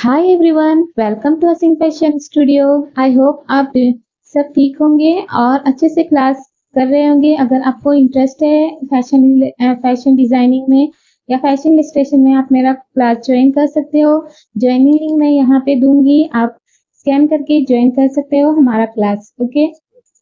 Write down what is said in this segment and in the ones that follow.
Hi everyone, welcome to असिंग fashion studio. I hope आप सब ठीक होंगे और अच्छे से क्लास कर रहे होंगे। अगर आपको इंटरेस्ट है फैशन डिजाइनिंग में या फैशन इलस्ट्रेशन में, आप मेरा क्लास ज्वाइन कर सकते हो। ज्वाइनिंग लिंक मैं यहाँ पे दूंगी, आप स्कैन करके ज्वाइन कर सकते हो हमारा क्लास। ओके,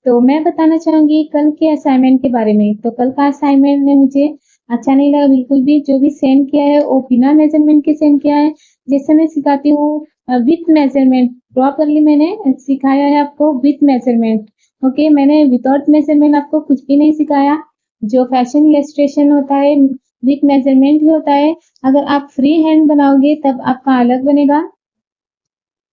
तो मैं बताना चाहूंगी कल के असाइनमेंट के बारे में। तो कल का असाइनमेंट में मुझे अच्छा नहीं लगा बिल्कुल भी। जो भी सेंड किया है वो बिना मेजरमेंट के सेंड किया है। जैसे मैं सिखाती हूँ विथ मेजरमेंट, प्रॉपरली मैंने सिखाया है आपको विथ मेजरमेंट। ओके, मैंने विदाउट मेजरमेंट आपको कुछ भी नहीं सिखाया। जो फैशन इलस्ट्रेशन होता है विथ मेजरमेंट ही होता है। अगर आप फ्री हैंड बनाओगे तब आपका अलग बनेगा।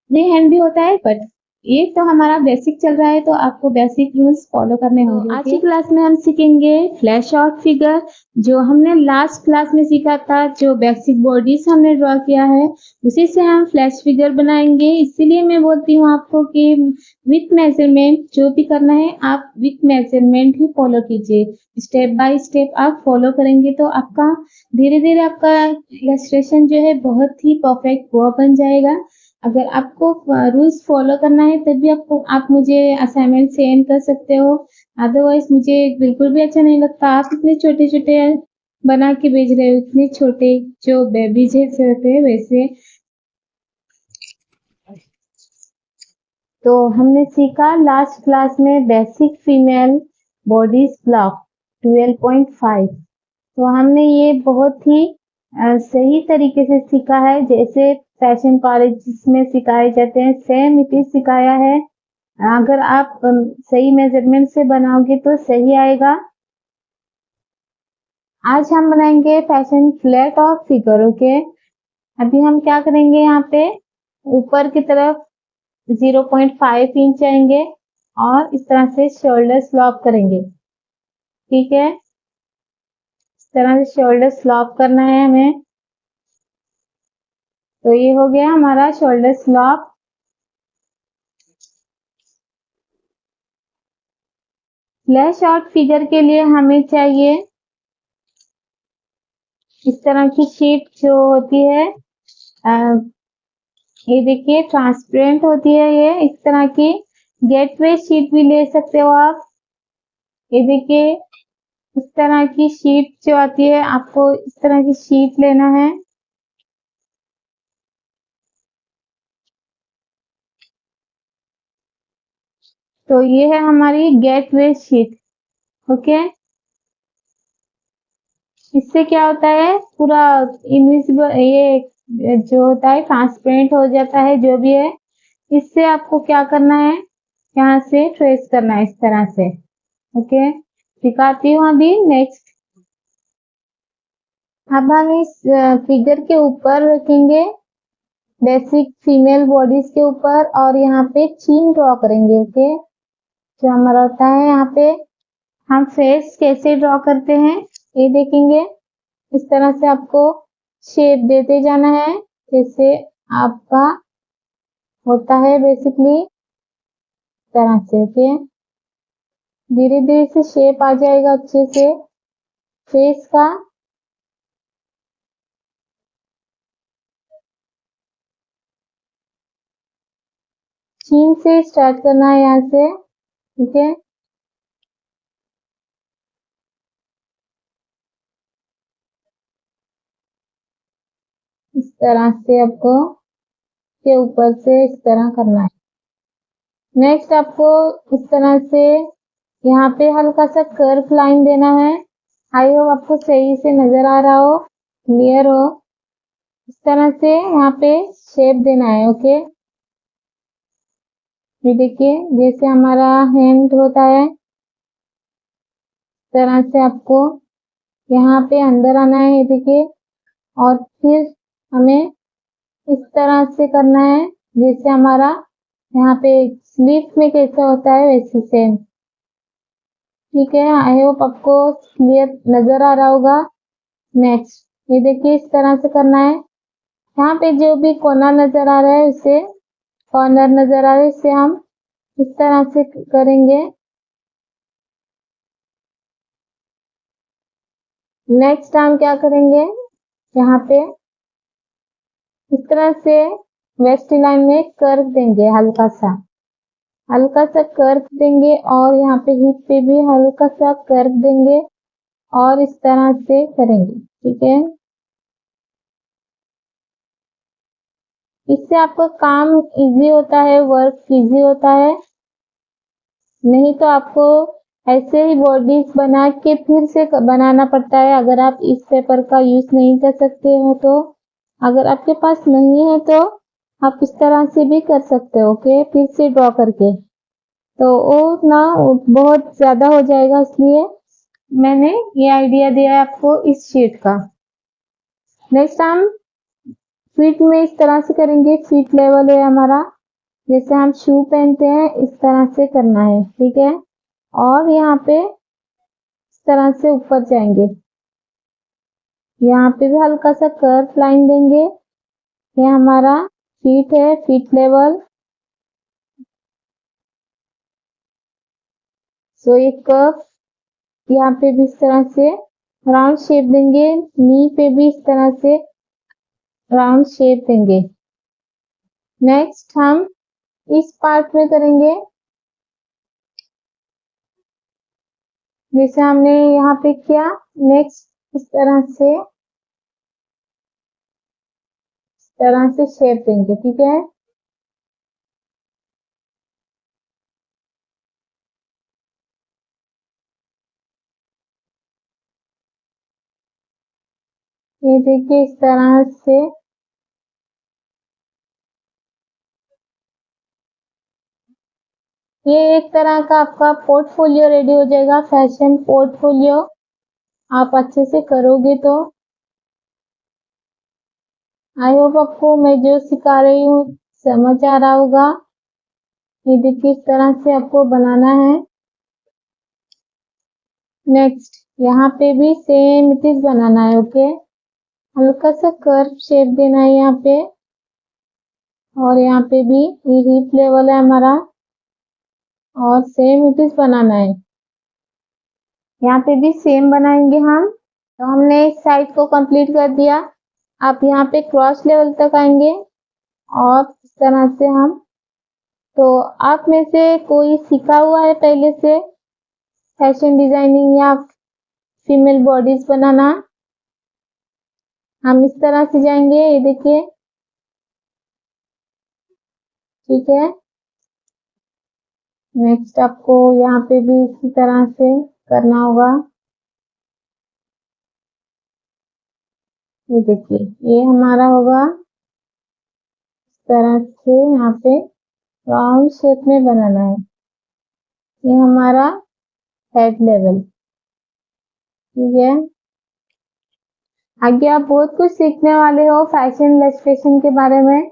फ्री हैंड भी होता है, बट ये तो हमारा बेसिक चल रहा है तो आपको बेसिक रूल्स फॉलो करने होंगे। आज की क्लास में हम सीखेंगे फ्लैश आउट फिगर। जो हमने लास्ट क्लास में सीखा था, जो बेसिक बॉडीज हमने ड्रॉ किया है उसी से हम फ्लैश फिगर बनाएंगे। इसीलिए मैं बोलती हूँ आपको कि विथ मेजरमेंट जो भी करना है आप विथ मेजरमेंट ही फॉलो कीजिए। स्टेप बाय स्टेप आप फॉलो करेंगे तो आपका धीरे धीरे आपका इलस्ट्रेशन जो है बहुत ही परफेक्ट वो बन जाएगा। अगर आपको रूल्स फॉलो करना है तब भी आप मुझे असाइनमेंट सेंड कर सकते हो। अदरवाइज मुझे बिल्कुल भी अच्छा नहीं लगता आप इतने छोटे छोटे बना के भेज रहे हो, इतने छोटे जो बेबी जैसे होते हैं वैसे। तो हमने सीखा लास्ट क्लास में बेसिक फीमेल बॉडीज ब्लॉक 12.5। तो हमने ये बहुत ही सही तरीके से सीखा है, जैसे फैशन कॉलेज में सिखाए जाते हैं सेम इट इज सिखाया है। अगर आप सही मेजरमेंट से बनाओगे तो सही आएगा। आज हम बनाएंगे fashion flat of figure. Okay, अभी हम क्या करेंगे, यहाँ पे ऊपर की तरफ 0.5 इंच आएंगे और इस तरह से शोल्डर स्लॉप करेंगे। ठीक है, इस तरह से शोल्डर स्लॉप करना है हमें। तो ये हो गया हमारा shoulder slope. Flash out figure के लिए हमें चाहिए इस तरह की शीट जो होती है, ये देखिए ट्रांसपेरेंट होती है। ये इस तरह की गेटवे शीट भी ले सकते हो आप। ये देखिए इस तरह की शीट जो आती है, आपको इस तरह की शीट लेना है। तो ये है हमारी गेटवे शीट। ओके, इससे क्या होता है, पूरा इनविजिबल ये जो होता है ट्रांसपेरेंट हो जाता है जो भी है। इससे आपको क्या करना है, यहाँ से ट्रेस करना है इस तरह से। ओके, दिखाती हूँ अभी नेक्स्ट। अब हम इस फिगर के ऊपर रखेंगे बेसिक फीमेल बॉडीज के ऊपर और यहाँ पे चीन ड्रॉ करेंगे। ओके, जो हमारा होता है यहाँ पे हम फेस कैसे ड्रॉ करते हैं ये देखेंगे। इस तरह से आपको शेप देते जाना है जैसे आपका होता है बेसिकली तरह से। ओके, धीरे धीरे से शेप आ जाएगा अच्छे से फेस का। चीन से स्टार्ट करना है यहाँ से। ठीक है, इस तरह से आपको के ऊपर से इस तरह करना है। नेक्स्ट आपको इस तरह से यहाँ पे हल्का सा कर्व लाइन देना है। आई होप आपको सही से नजर आ रहा हो, क्लियर हो। इस तरह से यहाँ पे शेप देना है। ओके, ये देखिए जैसे हमारा हैंड होता है इस तरह से आपको यहाँ पे अंदर आना है। ये देखिए, और फिर हमें इस तरह से करना है जैसे हमारा यहाँ पे स्लीव में कैसा होता है वैसे सेम। ठीक है, आई होप आपको क्लियर नजर आ रहा होगा। नेक्स्ट ये देखिए इस तरह से करना है। यहाँ पे जो भी कोना नजर आ रहा है उसे, कॉर्नर नजर आ रहा है इसे हम इस तरह से करेंगे। नेक्स्ट हम क्या करेंगे, यहाँ पे इस तरह से वेस्ट लाइन में कर्व देंगे, हल्का सा कर्व देंगे और यहाँ पे हिप पे भी हल्का सा कर्व देंगे और इस तरह से करेंगे, ठीक है। इससे आपका काम इजी होता है, वर्क इजी होता है। नहीं तो आपको ऐसे ही बॉडीज बना के फिर से बनाना पड़ता है अगर आप इस पेपर का यूज नहीं कर सकते हो तो। अगर आपके पास नहीं है तो आप इस तरह से भी कर सकते हो, ओके, फिर से ड्रॉ करके। तो वो ना बहुत ज्यादा हो जाएगा, इसलिए मैंने ये आइडिया दिया है आपको इस शीट का। नेक्स्ट हम फीट में इस तरह से करेंगे, फीट लेवल है हमारा, जैसे हम शू पहनते हैं इस तरह से करना है, ठीक है। और यहाँ पे इस तरह से ऊपर जाएंगे, यहाँ पे भी हल्का सा कर्व लाइन देंगे। ये हमारा फीट है, फीट लेवल। सो ये कर्व यहाँ पे भी इस तरह से राउंड शेप देंगे, नी पे भी इस तरह से राउंड शेप देंगे। नेक्स्ट हम इस पार्ट में करेंगे, जैसे हमने यहाँ पे किया। नेक्स्ट इस तरह से शेप देंगे, ठीक है। ये देखिए इस तरह से ये एक तरह का आपका पोर्टफोलियो रेडी हो जाएगा, फैशन पोर्टफोलियो। आप अच्छे से करोगे तो आई होप आपको मैं जो सिखा रही हूँ समझ आ रहा होगा। ये देखिए इस तरह से आपको बनाना है। नेक्स्ट यहाँ पे भी सेम इट इज बनाना है, ओके। हल्का सा कर्व शेप देना है यहाँ पे, और यहाँ पे भी ये हिप लेवल है हमारा, और सेम इट इज बनाना है। यहाँ पे भी सेम बनाएंगे हम। तो हमने इस साइड को कंप्लीट कर दिया। आप यहाँ पे क्रॉस लेवल तक आएंगे और इस तरह से हम, तो आप में से कोई सीखा हुआ है पहले से फैशन डिजाइनिंग या फीमेल बॉडीज बनाना? हम इस तरह से जाएंगे, ये देखिए, ठीक है। नेक्स्ट आपको यहाँ पे भी इसी तरह से करना होगा। ये देखिए ये हमारा होगा इस तरह से, यहाँ पे राउंड शेप में बनाना है। ये हमारा हेड लेवल, ठीक है। आगे आप बहुत कुछ सीखने वाले हो फैशन इलस्ट्रेशन के बारे में।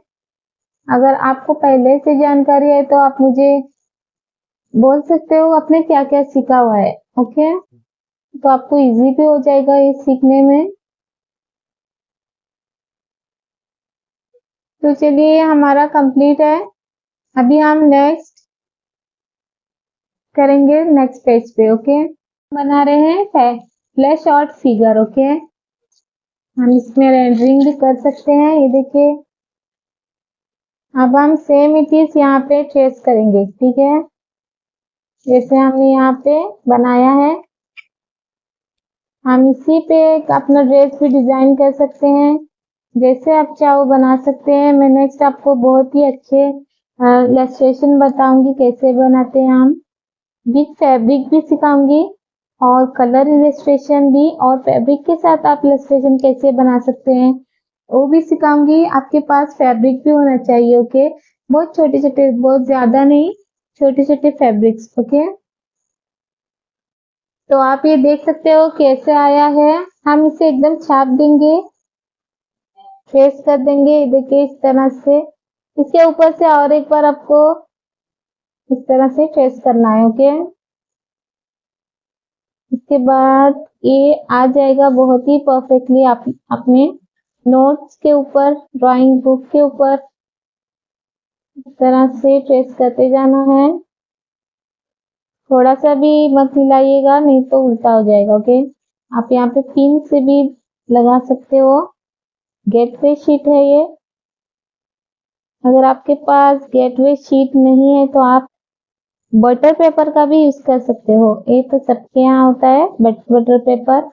अगर आपको पहले से जानकारी है तो आप मुझे बोल सकते हो आपने क्या क्या सीखा हुआ है, ओके। तो आपको इजी भी हो जाएगा ये सीखने में। तो चलिए हमारा कंप्लीट है। अभी हम नेक्स्ट करेंगे नेक्स्ट पेज पे, ओके। बना रहे हैं फ्लैश आउट फिगर, ओके। हम इसमें रेंडरिंग भी कर सकते हैं, ये देखिए। अब हम सेम ही चीज यहाँ पे ट्रेस करेंगे, ठीक है। जैसे हमने यहाँ पे बनाया है, हम इसी पे अपना ड्रेस भी डिजाइन कर सकते हैं, जैसे आप चाहो बना सकते हैं। मैं नेक्स्ट आपको बहुत ही अच्छे इलस्ट्रेशन बताऊंगी कैसे बनाते हैं हम। विद फैब्रिक भी सिखाऊंगी और कलर इलस्ट्रेशन भी, और फैब्रिक के साथ आप इलस्ट्रेशन कैसे बना सकते हैं वो भी सिखाऊंगी। आपके पास फैब्रिक भी होना चाहिए, ओके। बहुत छोटे छोटे, बहुत ज्यादा नहीं, छोटे छोटे फैब्रिक्स, ओके। तो आप ये देख सकते हो कैसे आया है। हम इसे एकदम छाप देंगे, ट्रेस कर देंगे, देखिए इस तरह से। इसके ऊपर से और एक बार आपको इस तरह से ट्रेस करना है, ओके। इसके बाद ये आ जाएगा बहुत ही परफेक्टली आप अपने नोट्स के ऊपर, ड्राइंग बुक के ऊपर इस तरह से ट्रेस करते जाना है। थोड़ा सा भी मत हिलाइएगा, नहीं तो उल्टा हो जाएगा, ओके। आप यहाँ पे पिन से भी लगा सकते हो, गेट पे शीट है ये। अगर आपके पास गेटवे शीट नहीं है तो आप बटर पेपर का भी यूज कर सकते हो। ये तो सबके यहाँ होता है बटर पेपर।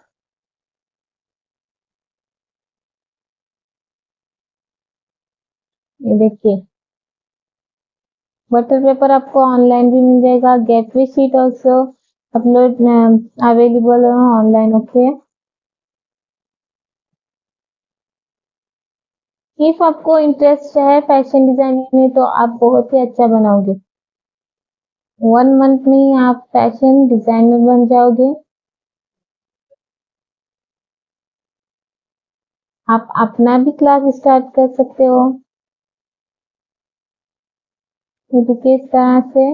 ये देखिए बटर पेपर आपको ऑनलाइन भी मिल जाएगा। Gateway sheet also upload available online. Okay, if आपको इंटरेस्ट है फैशन डिजाइनिंग में तो आप बहुत ही अच्छा बनाओगे। 1 मंथ में ही आप फैशन डिजाइनर बन जाओगे। आप अपना भी क्लास स्टार्ट कर सकते हो। ये देखिए इस तरह से।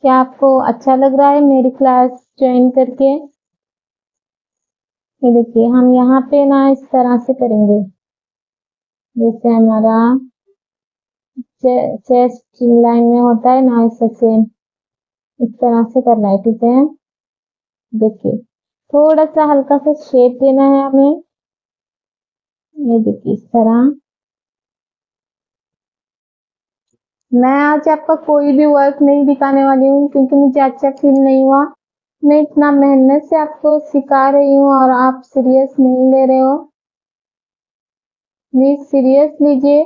क्या आपको अच्छा लग रहा है मेरी क्लास ज्वाइन करके? ये देखिए हम यहाँ पे ना इस तरह से करेंगे, जैसे हमारा चेस्ट लाइन में होता है ना, ऐसे सेम इस तरह से करना है। ठीक है, देखिए थोड़ा सा हल्का सा शेप देना है हमें। ये देखिए इस तरह। मैं आज आपका कोई भी वर्क नहीं दिखाने वाली हूँ क्योंकि मुझे अच्छा फील नहीं हुआ। मैं इतना मेहनत से आपको सिखा रही हूँ और आप सीरियस नहीं ले रहे हो। प्लीज सीरियस लीजिए।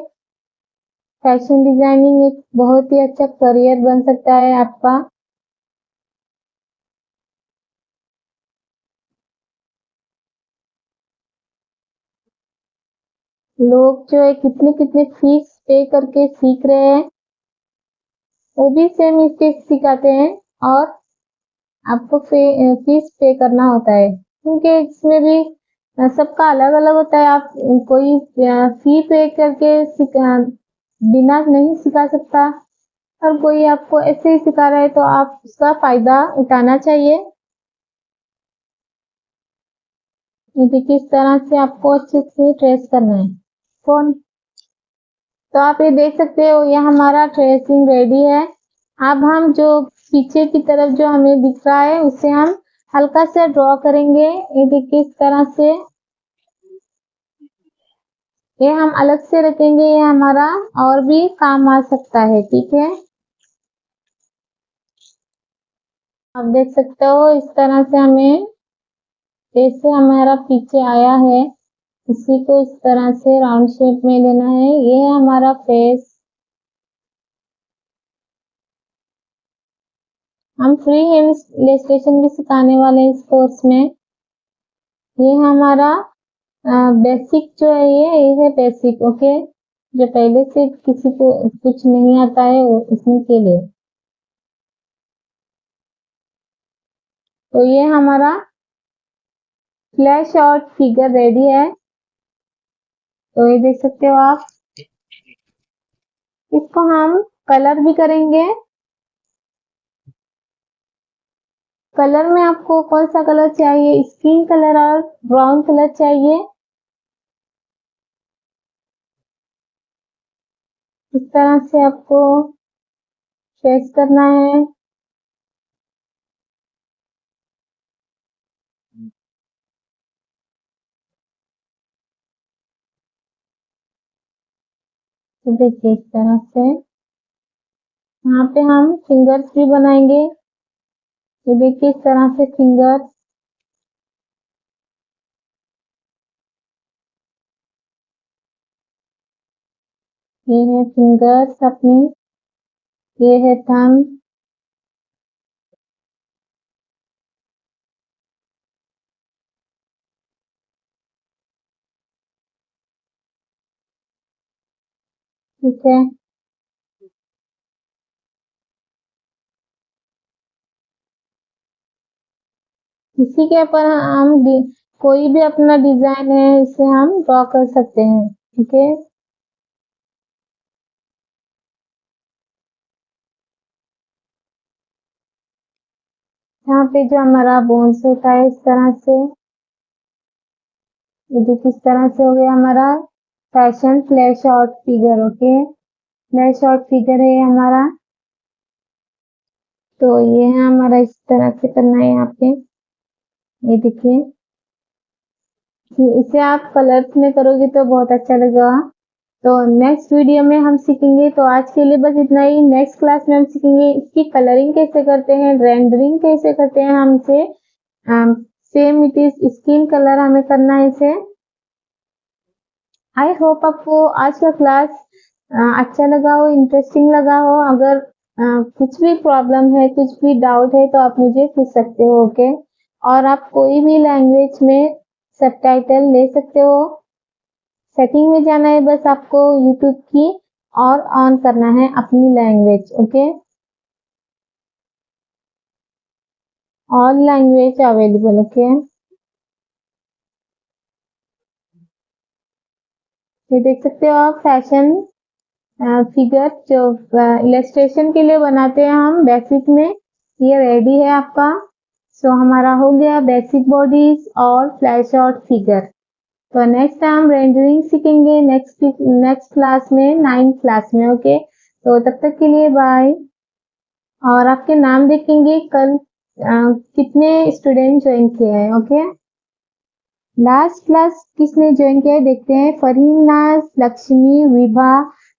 फैशन डिजाइनिंग एक बहुत ही अच्छा करियर बन सकता है आपका। लोग जो है कितने कितने फीस पे करके सीख रहे हैं, वो भी सेम मिस्टेक सिखाते हैं और आपको फीस पे करना होता है क्योंकि इसमें भी सबका अलग अलग होता है। आप कोई फी पे करके बिना नहीं सिखा सकता और कोई आपको ऐसे ही सिखा रहा है तो आप उसका फायदा उठाना चाहिए। देखिए किस तरह से आपको अच्छे से ट्रेस करना है। कौन तो आप ये देख सकते हो ये हमारा ट्रेसिंग रेडी है। अब हम जो पीछे की तरफ जो हमें दिख रहा है उसे हम हल्का से ड्रॉ करेंगे। ये देखिए इस तरह से। ये हम अलग से रखेंगे, ये हमारा और भी काम आ सकता है। ठीक है, आप देख सकते हो इस तरह से हमें जैसे हमारा पीछे आया है इसी को इस तरह से राउंड शेप में लेना है। ये है हमारा फेस। हम फ्री हैंड इलस्ट्रेशन भी सिखाने वाले हैं इस कोर्स में। ये हमारा बेसिक जो है ये है बेसिक। ओके, जो पहले से किसी को कुछ नहीं आता है उसके के लिए। तो ये हमारा फ्लैश आउट फिगर रेडी है। तो ये देख सकते हो आप। इसको हम कलर भी करेंगे। कलर में आपको कौन सा कलर चाहिए? स्किन कलर और ब्राउन कलर चाहिए। इस तरह से आपको ट्रेस करना है। तो देखिए इस तरह से यहाँ पे हम फिंगर्स भी बनाएंगे। ये देखिए इस तरह से फिंगर। ये है फिंगर्स अपने। ये है थंब। ठीक है, इसी के ऊपर हम कोई भी अपना डिजाइन है इसे हम ड्रॉ कर सकते हैं। ठीक है, यहाँ पे जो हमारा बोन्स होता है इस तरह से। ये भी किस तरह से हो गया हमारा fashion flash out figure. Okay, flash out figure है हमारा। तो ये है हमारा, इस तरह से करना है यहाँ पे, ये देखिए। इसे आप कलर्स में करोगे तो बहुत अच्छा लगेगा। तो नेक्स्ट वीडियो में हम सीखेंगे, तो आज के लिए बस इतना ही। नेक्स्ट क्लास में हम सीखेंगे इसकी कलरिंग कैसे करते हैं, रेंडरिंग कैसे करते हैं हमसे। Same it is skin colour हमें करना है इसे। आई होप आपको आज का क्लास अच्छा लगा हो, इंटरेस्टिंग लगा हो। अगर कुछ भी प्रॉब्लम है, कुछ भी डाउट है तो आप मुझे पूछ सकते हो, ओके। और आप कोई भी लैंग्वेज में सबटाइटल ले सकते हो। सेटिंग में जाना है बस आपको यूट्यूब की, और ऑन करना है अपनी language, okay. All language available, okay. ये देख सकते हो आप, फैशन फिगर जो इलस्ट्रेशन के लिए बनाते हैं हम बेसिक में, ये रेडी है आपका। सो हमारा हो गया बेसिक बॉडीज और फ्लैश आउट फिगर। तो नेक्स्ट टाइम रेंडरिंग सीखेंगे नेक्स्ट क्लास में, 9th क्लास में, ओके। तो तब तक के लिए बाय। और आपके नाम देखेंगे कल कितने स्टूडेंट ज्वाइन किए हैं, ओके। लास्ट क्लास किसने ज्वाइन किया है देखते हैं। फरहीन नाज, लक्ष्मी, विभा,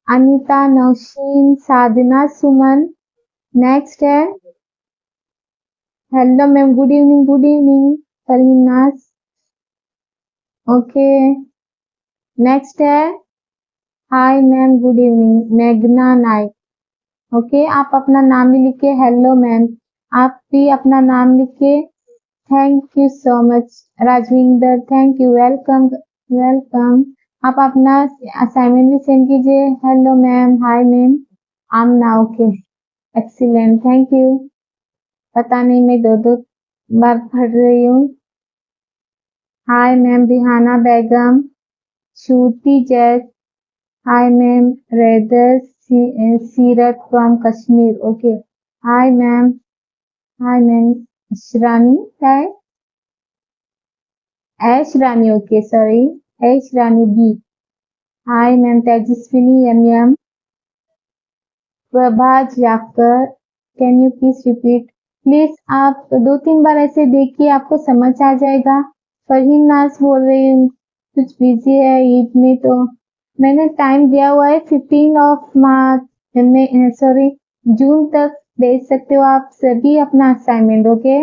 अनीता, नौशीन, साधना, सुमन। नेक्स्ट है, hello ma'am, good evening Farheen नाज, ओके। नेक्स्ट है, हाय मैम, गुड इवनिंग मेघना नाइक, ओके। आप अपना नाम भी लिखे, हेलो मैम। आप भी अपना नाम लिखे, thank you so much. Rajvinder, thank you, welcome welcome. आप अपना असाइनमेंट भी सेंड कीजिए, hello ma'am, hi ma'am, Amna, okay, excellent, thank you. पता नहीं मैं दो बार पढ़ रही हूँ। Hi ma'am, Rihanna Begum, Shruti जैस, हाय मैम, रेदर Seerat from Kashmir, okay. Hi ma'am, hi ma'am, श्रानी है, Aish Rani, okay, sorry, Aish Rani B. Hi ma'am, Tejaswini M, Prabha जाकर, can you please repeat. Please आप 2-3 बार ऐसे देखिए, आपको समझ आ जाएगा। फरहीन नाज बोल रही हूँ, कुछ बिजी है ईद में, तो मैंने टाइम दिया हुआ है 15 जून तक भेज सकते हो आप सभी अपना असाइनमेंट, ओके।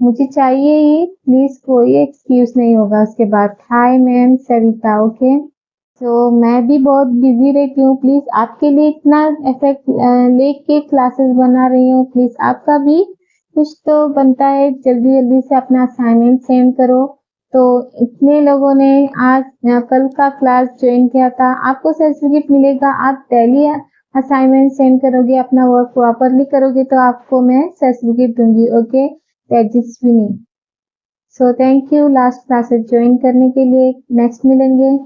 मुझे चाहिए ही, प्लीज, कोई एक्सक्यूज नहीं होगा उसके बाद। Hi ma'am, Savita, okay. तो मैं भी बहुत बिजी रहती हूँ, प्लीज आपके लिए इतना इफेक्ट लेके क्लासेस बना रही हूँ, प्लीज आपका भी कुछ तो बनता है। जल्दी जल्दी से अपना असाइनमेंट सेंड करो। तो इतने लोगों ने आज कल का क्लास ज्वाइन किया था, आपको सर्टिफिकेट मिलेगा। आप डेली असाइनमेंट सेंड करोगे, अपना वर्क प्रॉपरली करोगे तो आपको मैं सर्टिफिकेट दूंगी, okay. Tejaswini, so thank you last classes join करने के लिए। नेक्स्ट मिलेंगे।